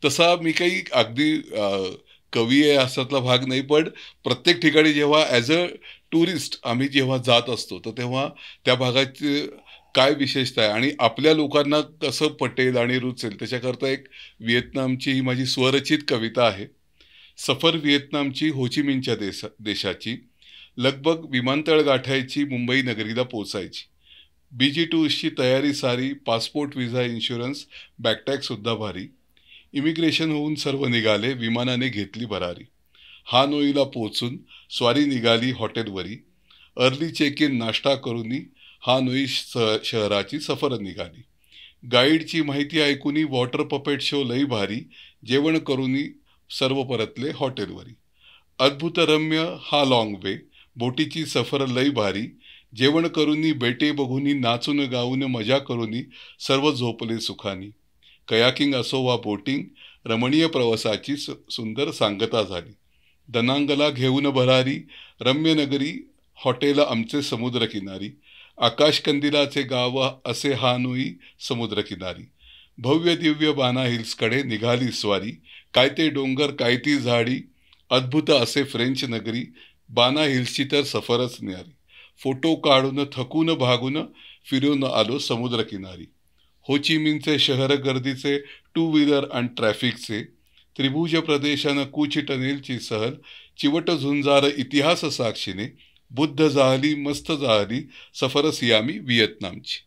तसा मी काही अगदी कवी आहे असातला भाग नाही, पण प्रत्येक ठिकाणी जेव्हा ॲज अ टुरिस्ट आम्ही जेव्हा जात असतो, तर तेव्हा त्या भागाची काय विशेषता आहे आणि आपल्या लोकांना कसं पटेल आणि रुचेल त्याच्याकरता एक व्हिएतनामची ही माझी स्वरचित कविता आहे. सफर व्हिएतनामची हो ची मिनच्या देशाची, लगबग विमानतळ गाठायची मुंबई नगरीला पोचायची. BG टूर्सची तयारी सारी, पासपोर्ट, व्हिसा, इन्शुरन्स, बॅकटॅगसुद्धा भारी. इमिग्रेशन होऊन सर्व निघाले, विमानाने घेतली भरारी. हानोईला पोचून स्वारी निघाली हॉटेलवरी. अर्ली चेक इन नाश्ता करूनी हानोई शहराची सफर निघाली. गाईडची माहिती ऐकूनी वॉटर पपेट शो लई भारी. जेवण करूनी सर्व परतले हॉटेलवरी. अद्भुतरम्य हा लाँग वे, बोटीची सफर लई भारी. जेवण करूनी बेटे बघूनी नाचून गाऊन मजा करूनी सर्व झोपले सुखानी. कयाकिंग असो वा बोटिंग, रमणीय प्रवासाची सुंदर सांगता झाली. दनांगला घेऊन भरारी, रम्य नगरी, हॉटेल आमचे समुद्रकिनारी. आकाशकंदिलाचे गाव असे हानोई समुद्रकिनारी. भव्य दिव्य बाना हिल्सकडे निघाली स्वारी. काय ते डोंगर काय ती झाडी, अद्भुत असे फ्रेंच नगरी. बाना हिल्सची तर सफरच न्यारी. फोटो काढून थकून भागून फिरून आलो समुद्रकिनारी. हो ची मिनचे शहर गर्दीचे, टू व्हीलर आणि ट्रॅफिकचे. त्रिभुज प्रदेशानं कूच टनेलची सहल, चिवट झुंजार इतिहास साक्षीने. बुद्ध जाहली मस्त जाहली, सफर सियामी व्हिएतनामची.